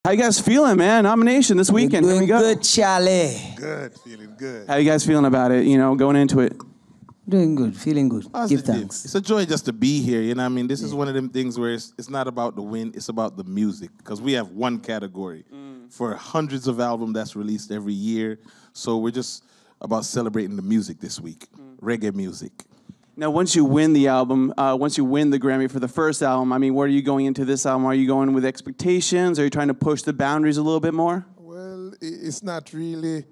How you guys feeling, man? Nomination this weekend. We're Here we doing go. good, Charlie. Good, feeling good. How you guys feeling about it? You know, going into it. Doing good, feeling good. Positive. Give thanks. It's a joy just to be here. You know what I mean? This is one of them things where it's not about the win, it's about the music. Because we have one category for hundreds of albums that's released every year. So we're just about celebrating the music this week. Reggae music. Now, once you win the album, once you win the Grammy for the first album, I mean, where are you going into this album? Are you going with expectations? Are you trying to push the boundaries a little bit more? Well, it's not really.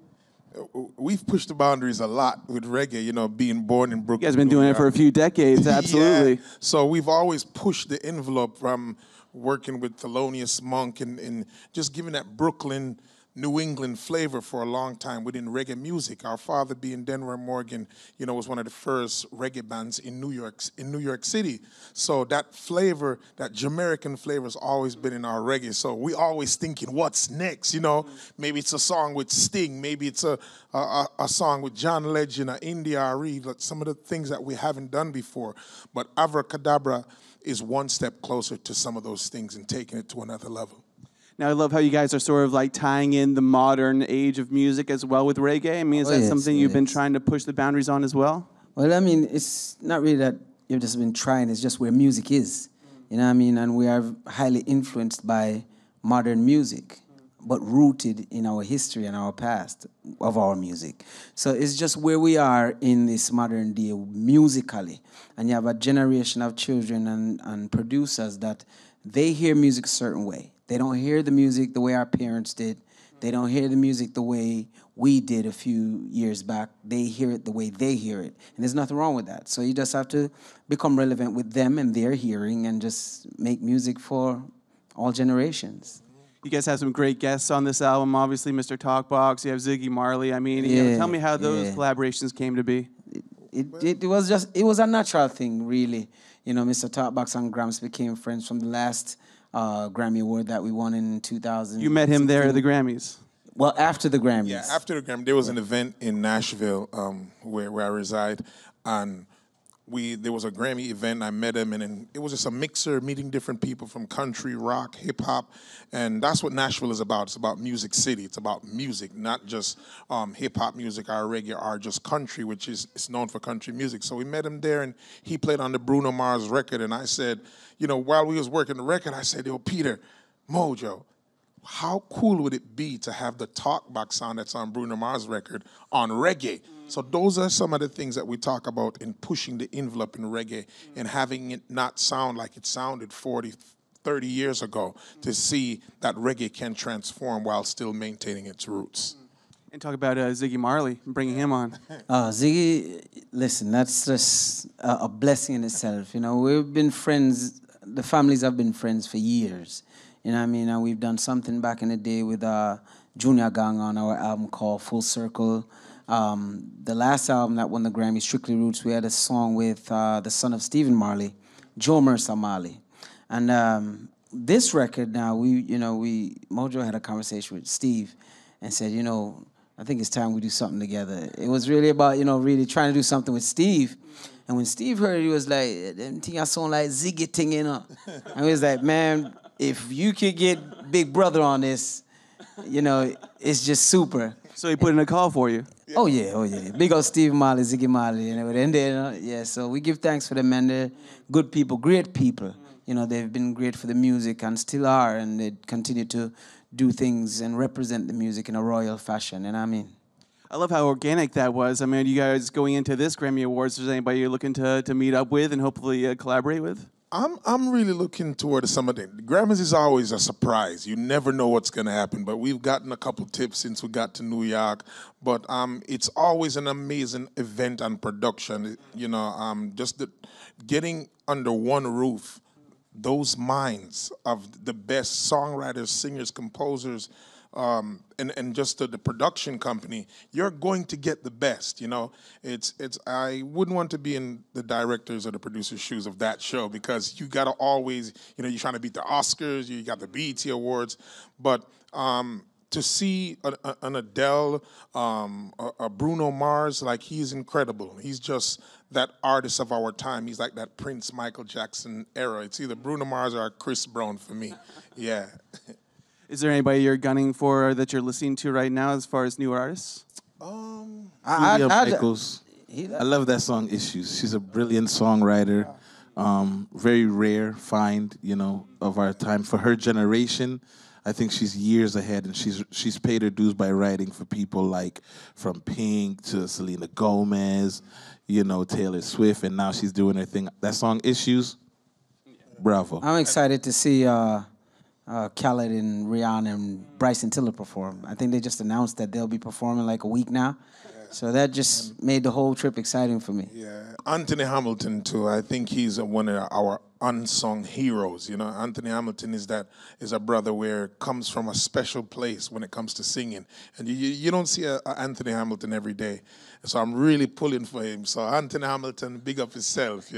We've pushed the boundaries a lot with reggae, you know, being born in Brooklyn. You guys have been doing it for a few decades, absolutely. Yeah. So we've always pushed the envelope from working with Thelonious Monk and just giving that Brooklyn, New England flavor for a long time within reggae music. Our father, being Denver Morgan, you know, was one of the first reggae bands in New York City. So that flavor, that Jamaican flavor, has always been in our reggae. So we always thinking, what's next? You know, maybe it's a song with Sting, maybe it's a song with John Legend, or India Reed, like some of the things that we haven't done before. But Avrakedabra is one step closer to some of those things and taking it to another level. Now, I love how you guys are sort of like tying in the modern age of music as well with reggae. I mean, is that something you've been trying to push the boundaries on as well? Well, I mean, it's not really that you've just been trying, it's just where music is. You know what I mean? And we are highly influenced by modern music, but rooted in our history and our past of our music. So it's just where we are in this modern day musically. And you have a generation of children and producers that they hear music a certain way. They don't hear the music the way our parents did. They don't hear the music the way we did a few years back. They hear it the way they hear it. And there's nothing wrong with that. So you just have to become relevant with them and their hearing and just make music for all generations. You guys have some great guests on this album. Obviously, Mr. Talkbox. You have Ziggy Marley. I mean, you know, tell me how those collaborations came to be. It was a natural thing, really. You know, Mr. Talkbox and Gramps became friends from the last Grammy Award that we won in 2000. You met him there at the Grammys. Well, after the Grammys. Yeah, after the Grammy, there was an event in Nashville where I reside, and there was a Grammy event. I met him, and then it was just a mixer, meeting different people from country, rock, hip hop, and that's what Nashville is about. It's about Music City. It's about music, not just hip hop music or reggae or just country, which is known for country music. So we met him there, and he played on the Bruno Mars record, and I said, you know, while we was working the record, I said, yo, Peter, Mojo, how cool would it be to have the talkback sound that's on Bruno Mars record on reggae? So those are some of the things that we talk about in pushing the envelope in reggae and having it not sound like it sounded 40, 30 years ago, to see that reggae can transform while still maintaining its roots. And talk about Ziggy Marley, bringing him on. Ziggy, listen, that's just a blessing in itself. You know, we've been friends, the families have been friends for years. You know what I mean? And we've done something back in the day with Junior Gang on our album called Full Circle. The last album that won the Grammy, Strictly Roots, we had a song with the son of Stephen Marley, Joe Mercer Marley. And this record now, Mojo had a conversation with Steve and said, you know, I think it's time we do something together. It was really about, you know, really trying to do something with Steve. And when Steve heard it, he was like, them thing I sound like Ziggy thing, you know. And he was like, man, if you could get Big Brother on this, you know, it's just super. So he put in a call for you. Oh yeah. Big old Steve Marley, Ziggy Marley, you know. And then, so we give thanks for them, man. They're good people, great people. You know, they've been great for the music and still are, and they continue to do things and represent the music in a royal fashion, you know what I mean? I love how organic that was. I mean, you guys going into this Grammy Awards, is there anybody you're looking to meet up with and hopefully collaborate with? I'm really looking toward some of the Grammys is always a surprise. You never know what's going to happen, but we've gotten a couple tips since we got to New York. But it's always an amazing event and production. You know, just getting under one roof, those minds of the best songwriters, singers, composers, and just the production company, you're going to get the best, you know. I wouldn't want to be in the directors or the producers' shoes of that show, because you got to always, you know, you're trying to beat the Oscars, you got the BET Awards, but to see an Adele, a Bruno Mars, like, he's incredible. He's just that artist of our time. He's like that Prince, Michael Jackson era. It's either Bruno Mars or Chris Brown for me. Yeah. Is there anybody you're gunning for that you're listening to right now as far as newer artists? Julia Michaels. I love that song, Issues. She's a brilliant songwriter. Very rare find, of our time. For her generation, I think she's years ahead, and she's paid her dues by writing for people like from Pink to Selena Gomez, Taylor Swift, and now she's doing her thing. That song, Issues, bravo. I'm excited to see Khaled and Rihanna and Bryson Tiller perform. I think they just announced that they'll be performing like a week now. So that just made the whole trip exciting for me. Yeah, Anthony Hamilton too. I think he's one of our unsung heroes. Anthony Hamilton is a brother where comes from a special place when it comes to singing, and you don't see a Anthony Hamilton every day. So I'm really pulling for him. So Anthony Hamilton, big up himself.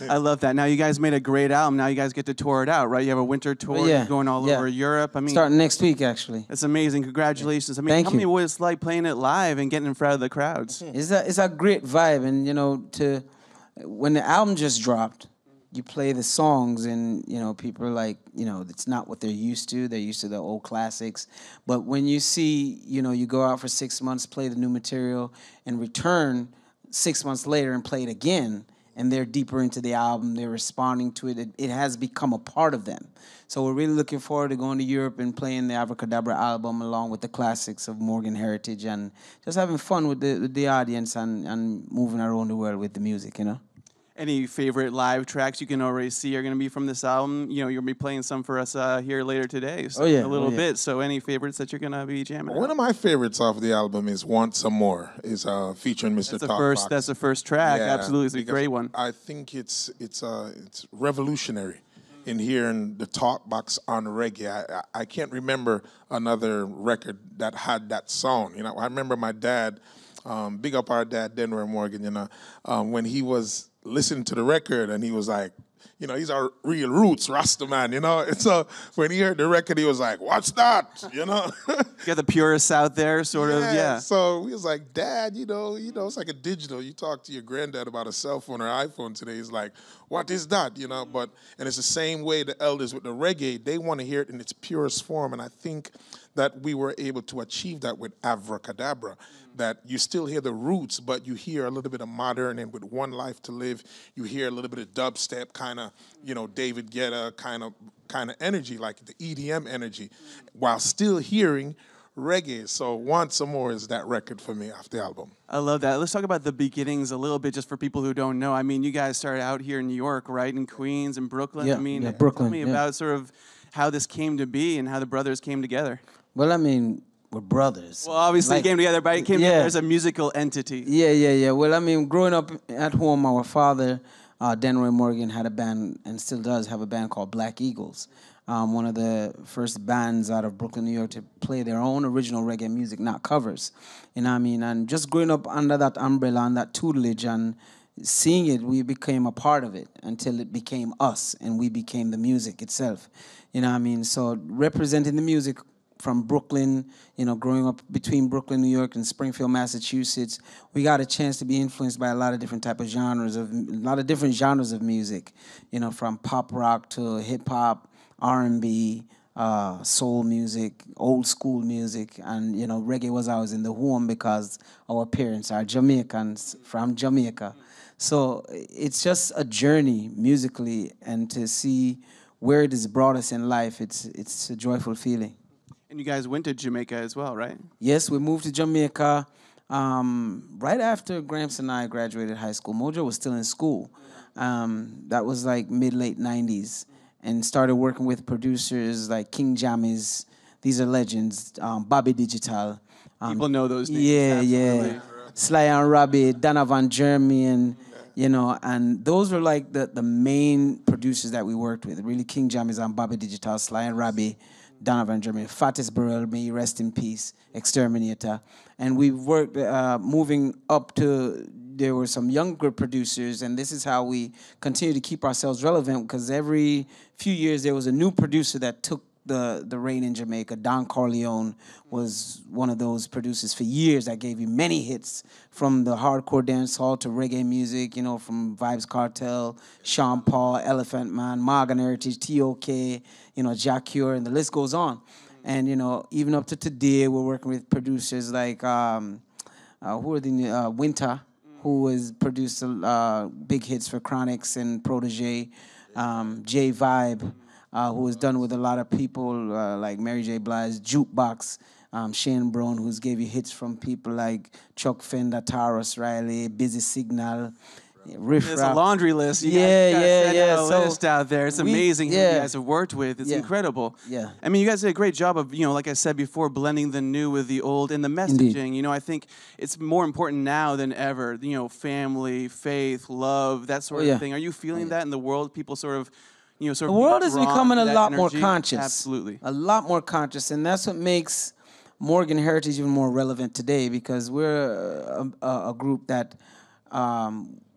I love that. Now you guys made a great album. Now you guys get to tour it out, right? You have a winter tour. Yeah, You're going all over Europe. I mean, starting next week actually. It's amazing. Congratulations. I mean, Thank tell me you. what it's like playing it live and getting in front of the crowds. It's a great vibe, and when the album just dropped, you play the songs, and people are like, it's not what they're used to. They're used to the old classics. But when you see, you go out for 6 months, play the new material, and return 6 months later and play it again, and they're deeper into the album, they're responding to it. It has become a part of them. So we're really looking forward to going to Europe and playing the Avrakedabra album along with the classics of Morgan Heritage, and just having fun with the audience and moving around the world with the music, Any favorite live tracks you can already see are going to be from this album? You're going to be playing some for us here later today, so a little bit. So any favorites that you're going to be jamming? One of my favorites off the album is "Want Some More." Is featuring Mr. Talkbox. That's the first track. Yeah, Absolutely, it's a great one. I think it's revolutionary in hearing the Talkbox on reggae. I can't remember another record that had that sound. I remember my dad. Big up our dad, Denver Morgan. When he was listening to the record, and he was like, he's our real roots, Rasta man, And so when he heard the record, he was like, "What's that?" You got the purists out there, sort of, yeah. So he was like, "Dad, it's like a digital. You talk to your granddad about a cell phone or iPhone today. He's like, what is that? And it's the same way the elders with the reggae, they want to hear it in its purest form. And I think that we were able to achieve that with Avrakedabra, that you still hear the roots, but you hear a little bit of modern, and with One Life to Live, you hear a little bit of dubstep, kind of, David Guetta kind of energy, like the EDM energy, while still hearing reggae. So Want Some More is that record for me off the album. I love that. Let's talk about the beginnings a little bit, just for people who don't know. I mean, you guys started out here in New York, right, in Queens and Brooklyn. Yeah, I mean, Brooklyn. Tell me about sort of how this came to be and how the brothers came together. Well, I mean, we're brothers. Well, obviously it came together, but it came together as a musical entity. Yeah. Well, I mean, growing up at home, our father, Denroy Morgan, had a band, and still does have a band called Black Eagles. One of the first bands out of Brooklyn, New York, to play their own original reggae music, not covers. And just growing up under that umbrella and that tutelage and seeing it, we became a part of it until it became us, and we became the music itself. So representing the music from Brooklyn, growing up between Brooklyn, New York, and Springfield, Massachusetts, we got a chance to be influenced by a lot of different genres of music, from pop rock to hip hop, R&B, soul music, old school music, and reggae was always in the home because our parents are Jamaicans from Jamaica. So it's just a journey musically, and to see where it has brought us in life, it's a joyful feeling. And you guys went to Jamaica as well, right? Yes, we moved to Jamaica right after Gramps and I graduated high school. Mojo was still in school. That was like mid-late 90s, and started working with producers like King Jammies. These are legends. Bobby Digital. People know those names. Yeah. Sly and Robbie, Donovan Jeremy, and those were like the main producers that we worked with. Really, King Jammies and Bobby Digital, Sly and Robbie, Donovan Jeremy, Fatis Burrell, may he rest in peace, Exterminator. And we worked, moving up to, there were some younger producers, and this is how we continue to keep ourselves relevant, because every few years there was a new producer that took the reign in Jamaica. Don Corleone was one of those producers for years that gave you many hits, from the hardcore dance hall to reggae music, from Vibes Cartel, Sean Paul, Elephant Man, Morgan Heritage, T.O.K., Jack Cure, and the list goes on. And, you know, even up to today, we're working with producers like, who are the, Winter, who has produced big hits for Chronics and Protege, J Vibe, who has done with a lot of people like Mary J. Blige, Jukebox, Shane Brown, who's gave you hits from people like Chuck Fender, Taurus Riley, Busy Signal, Riff There's Raff. a laundry list. You Yeah, guys yeah, send yeah. out a So list out there. It's amazing who you guys have worked with. It's incredible. Yeah. I mean, you guys did a great job of, you know, like I said before, blending the new with the old and the messaging. Indeed. You know, I think it's more important now than ever. You know, family, faith, love, that sort of thing. Are you feeling that in the world? People sort of, you know, sort of. The world is becoming a lot more energy? conscious. Absolutely. A lot more conscious, and that's what makes Morgan Heritage even more relevant today, because we're a group that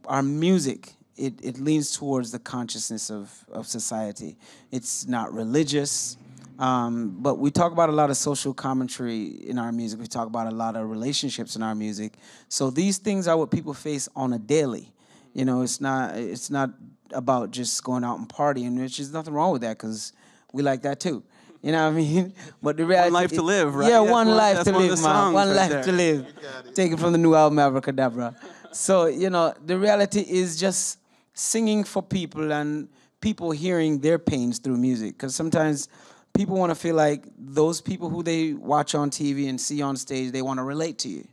our music, it leans towards the consciousness of society. It's not religious, but we talk about a lot of social commentary in our music. We talk about a lot of relationships in our music. So these things are what people face on a daily. You know, it's not about just going out and partying, which is nothing wrong with that, because we like that too. You know what I mean? But the reality, one life to live, right? Yeah, That's one life to one of live, the man. songs One right life there. to live. Taken from the new album, Avrakedabra. So, you know, the reality is just singing for people and people hearing their pains through music. Because sometimes people want to feel like those people who they watch on TV and see on stage, they want to relate to you.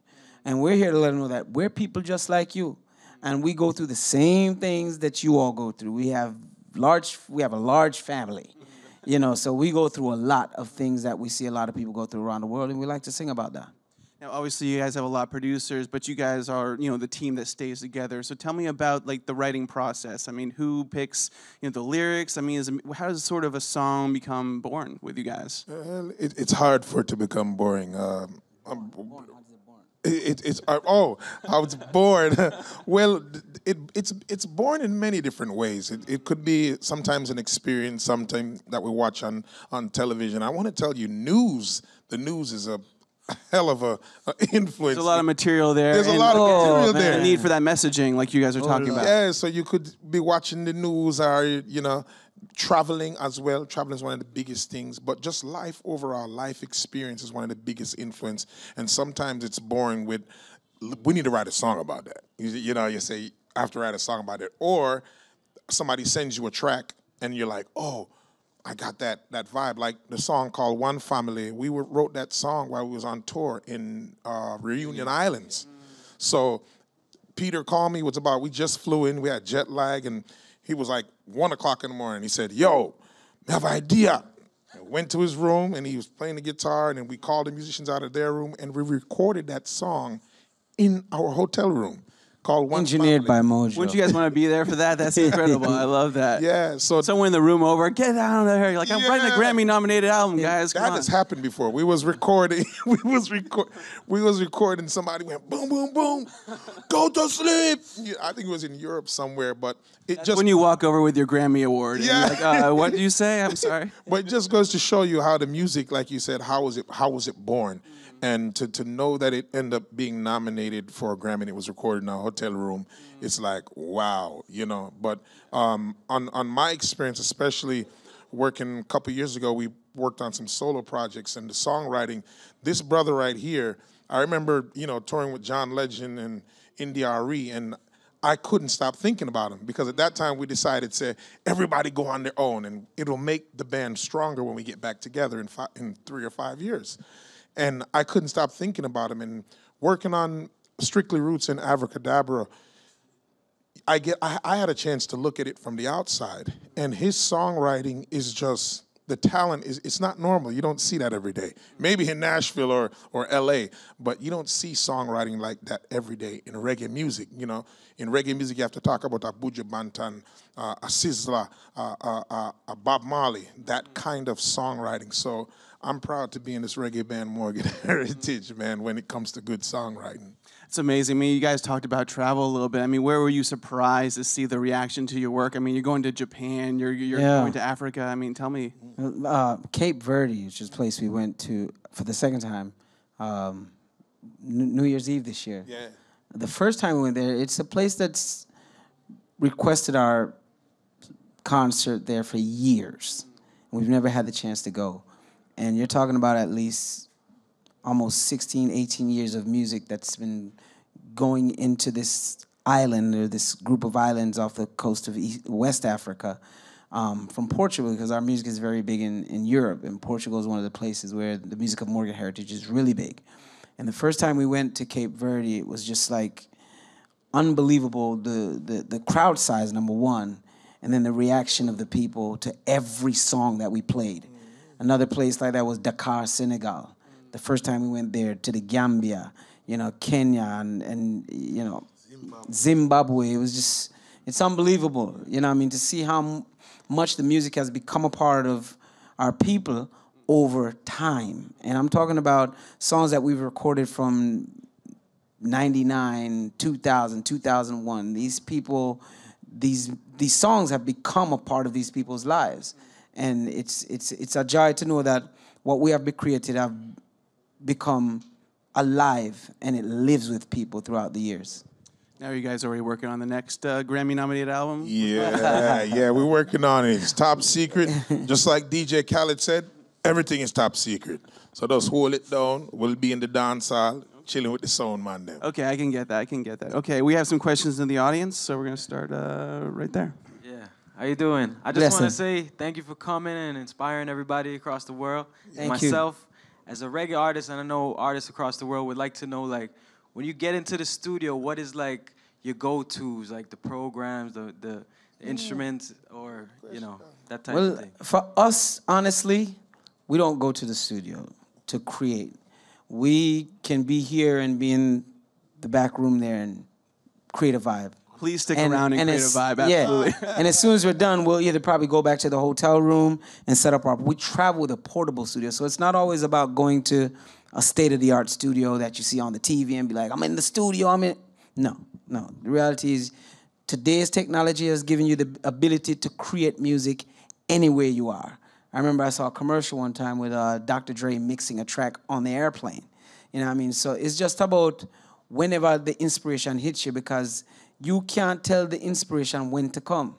And we're here to let them know that we're people just like you. And we go through the same things that you all go through. We have a large family. You know, so we go through a lot of things that we see a lot of people go through around the world, and we like to sing about that. Now, obviously, you guys have a lot of producers, but you guys are, you know, the team that stays together. So tell me about, like, the writing process. I mean, who picks, you know, the lyrics? I mean, how does sort of a song become born with you guys? It's hard for it to become boring. I was born. Well, it's born in many different ways. It could be sometimes an experience, sometimes that we watch on television. I want to tell you, the news is a hell of a influence. There's a lot of material there. There's a lot of material there. The need for that messaging, like you guys are talking about. Yeah, so you could be watching the news, or, you know, traveling as well. Traveling is one of the biggest things, but just life overall, life experience is one of the biggest influence. And sometimes it's boring with, we need to write a song about that. You know, you say, I have to write a song about it. Or somebody sends you a track and you're like, oh, I got that vibe. Like the song called One Family. We wrote that song while we was on tour in Reunion Islands. So Peter called me, we just flew in, we had jet lag, and he was like 1 o'clock in the morning. He said, yo, I have an idea. I went to his room, and he was playing the guitar, and then we called the musicians out of their room, and we recorded that song in our hotel room. Called One Engineered Family. by Mojo. Wouldn't you guys want to be there for that? That's incredible. I love that. Yeah, so someone in the room over, get out of there. You're like, I'm writing a Grammy-nominated album, guys. that has happened before. We was recording. we was recording. Somebody went boom, boom, boom. Go to sleep. Yeah, I think it was in Europe somewhere, but That's when you walk over with your Grammy award. And Yeah. you're like, what did you say? I'm sorry. But it just goes to show you how the music, like you said, how was it born? And to know that it ended up being nominated for a Grammy and it was recorded in a hotel room, it's like, wow, you know. But on my experience, especially working a couple years ago, we worked on some solo projects and the songwriting. This brother right here, I remember, you know, touring with John Legend and India.Arie, and I couldn't stop thinking about him because at that time we decided to everybody go on their own and it'll make the band stronger when we get back together in 3 or 5 years. And I couldn't stop thinking about him. And working on Strictly Roots and Avrakedabra, I had a chance to look at it from the outside. And his songwriting is just, the talent it's not normal. You don't see that every day. Maybe in Nashville or LA, but you don't see songwriting like that every day in reggae music. You know, in reggae music, you have to talk about a Buju Banton, a Sizzla, a Bob Marley, that kind of songwriting. So I'm proud to be in this reggae band, Morgan Heritage, man, when it comes to good songwriting. It's amazing. I mean, you guys talked about travel a little bit. I mean, where were you surprised to see the reaction to your work? I mean, you're going to Japan, you're going to Africa. I mean, tell me. Cape Verde, which is a place we went to for the second time, New Year's Eve this year. Yeah. The first time we went there, it's a place that's requested our concert there for years. We've never had the chance to go. And you're talking about at least almost 16, 18 years of music that's been going into this island or this group of islands off the coast of West Africa from Portugal, because our music is very big in Europe, and Portugal is one of the places where the music of Morgan heritage is really big. And the first time we went to Cape Verde, it was just like unbelievable, the crowd size, number one, and then the reaction of the people to every song that we played. Another place like that was Dakar, Senegal. The first time we went there, to the Gambia, Kenya, and Zimbabwe. It was just, it's unbelievable, to see how much the music has become a part of our people over time. And I'm talking about songs that we've recorded from 99, 2000, 2001. These people, these songs have become a part of these people's lives. And it's a joy to know that what we have created have become alive, and it lives with people throughout the years. Now you guys already working on the next Grammy-nominated album? Yeah, we're working on it. It's top secret. Just like DJ Khaled said, everything is top secret. So just hold it down. We'll be in the dance hall, chilling with the sound man then. Okay, I can get that. Okay, we have some questions in the audience, so we're going to start right there. Yeah, how you doing? I just want to say thank you for coming and inspiring everybody across the world. Thank you. Myself, as a reggae artist, and I know artists across the world would like to know, like, when you get into the studio, what is, like, your go-tos, like the programs, the instruments, or, that type of thing? Well, for us, honestly, we don't go to the studio to create. We can be here and be in the back room there and create a vibe. Please stick around and create a vibe, absolutely. Yeah. And as soon as we're done, we'll either probably go back to the hotel room and set up we travel with a portable studio, so it's not always about going to a state-of-the-art studio that you see on the TV and be like, I'm in the studio, No. The reality is today's technology has given you the ability to create music anywhere you are. I remember I saw a commercial one time with Dr. Dre mixing a track on the airplane. So it's just about whenever the inspiration hits you, because you can't tell the inspiration when to come.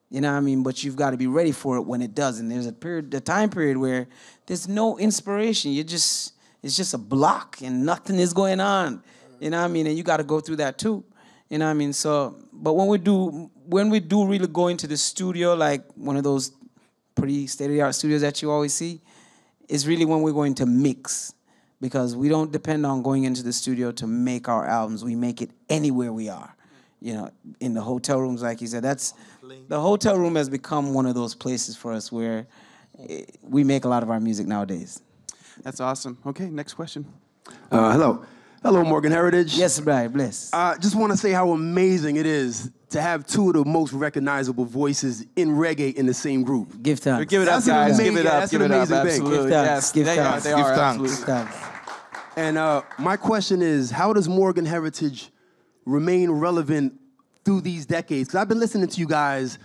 But you've got to be ready for it when it does. And there's a time period where there's no inspiration. it's just a block and nothing is going on. And you got to go through that too. So, but when we do really go into the studio, like one of those pretty state-of-the-art studios that you always see, is really when we're going to mix, because we don't depend on going into the studio to make our albums. We make it anywhere we are. In the hotel rooms, like you said, the hotel room has become one of those places for us where we make a lot of our music nowadays. That's awesome. Okay, next question. Hello, Morgan Heritage. Yes, Brian, bless. Just want to say how amazing it is to have two of the most recognizable voices in reggae in the same group. Give thanks. Give it up, guys. Give it up. That's an amazing thing. Absolutely. Give thanks. Yes, Give they thanks. are. They are. Give thanks. Absolutely. Thanks. And my question is, how does Morgan Heritage remain relevant through these decades? Because I've been listening to you guys.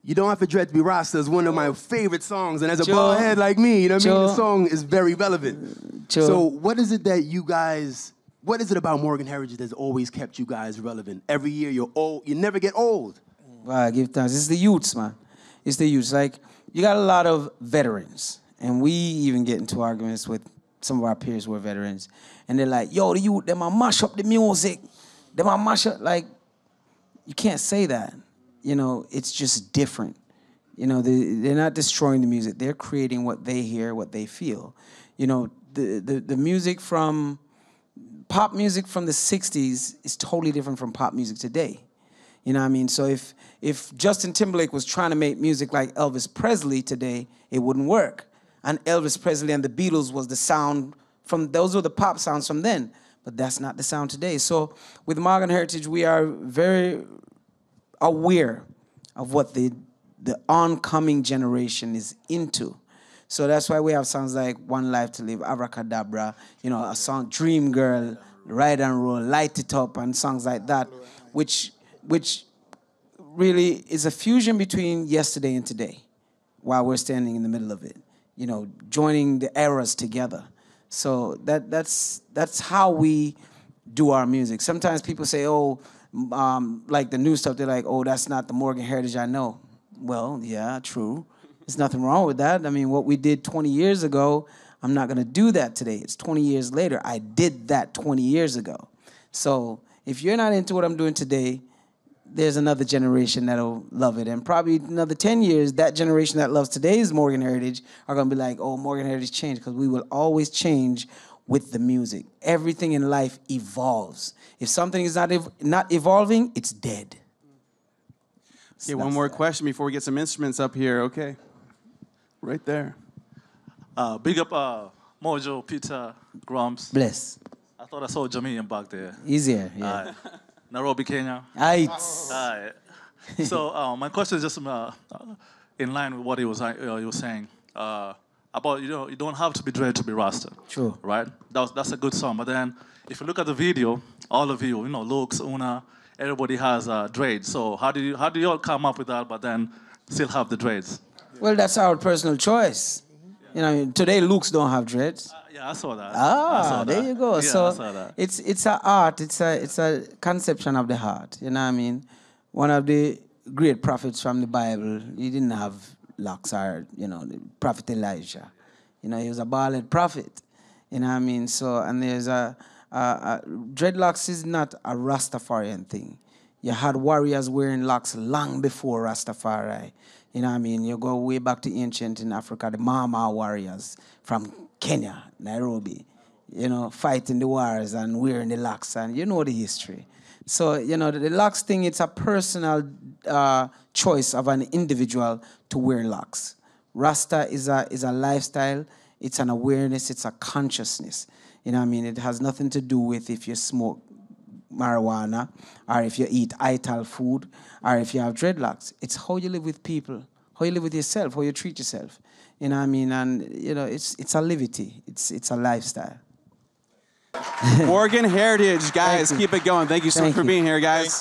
You Don't Have to Dread to Be Rasta is one of my favorite songs. And as a bald head like me, the song is very relevant. So what is it that you guys, what is it about Morgan Heritage that's always kept you guys relevant? Every year you're old, you never get old. Wow, give thanks. It's the youths, man. It's the youths. Like, you got a lot of veterans. And we even get into arguments with some of our peers who are veterans. And they're like, yo, the youth, they might mash up the music. They might mash up, like, you can't say that. It's just different. They're not destroying the music. They're creating what they hear, what they feel. The music from, pop music from the 60s is totally different from pop music today. So if Justin Timberlake was trying to make music like Elvis Presley today, it wouldn't work. And Elvis Presley and the Beatles was the sound from, those were the pop sounds from then. But that's not the sound today. So with Morgan Heritage, we are very aware of what the oncoming generation is into. So that's why we have songs like One Life to Live, Avrakedabra, a song, Dream Girl, Ride and Roll, Light It Up, and songs like that, which really is a fusion between yesterday and today, while we're standing in the middle of it, joining the eras together. So that's how we do our music. Sometimes people say, like the new stuff, they're like, oh, that's not the Morgan Heritage I know. Well, yeah, true. There's nothing wrong with that. I mean, what we did 20 years ago, I'm not going to do that today. It's 20 years later. I did that 20 years ago. So if you're not into what I'm doing today, there's another generation that'll love it. And probably another 10 years, that generation that loves today's Morgan Heritage are going to be like, oh, Morgan Heritage changed, because we will always change with the music. Everything in life evolves. If something is not evolving, it's dead. Okay, one more question before we get some instruments up here. Okay, right there. Big up Mojo, Peter, Grumps. Bless. I thought I saw a Jamaican back there. Easier, yeah. Nairobi, Kenya. Aight. So my question is just in line with what he was saying about you don't have to be dread to be Rasta. True. Right? That's a good song. But then if you look at the video, all of you, Lux, Una, everybody has dreads. So how do you all come up with that, but then still have the dreads? Well, that's our personal choice. You know, today Lukes don't have dreads. Yeah, I saw that. There you go. Yeah, So I saw that. it's an art. It's a conception of the heart. You know what I mean? One of the great prophets from the Bible, he didn't have locks, or the prophet Elijah. He was a bald prophet. You know what I mean? So and there's dreadlocks is not a Rastafarian thing. You had warriors wearing locks long before Rastafari. You know what I mean? You go way back to ancient in Africa, the Mama warriors from Kenya, Nairobi, fighting the wars and wearing the locks, and you know the history. So, the locks thing, it's a personal choice of an individual to wear locks. Rasta is a lifestyle, it's an awareness, it's a consciousness. You know what I mean? It has nothing to do with if you smoke marijuana, or if you eat ital food, or if you have dreadlocks. It's how you live with people, how you live with yourself, how you treat yourself. You know what I mean? And, it's a liberty. It's a lifestyle. Morgan Heritage, guys, keep it going. Thank you so much for being here, guys.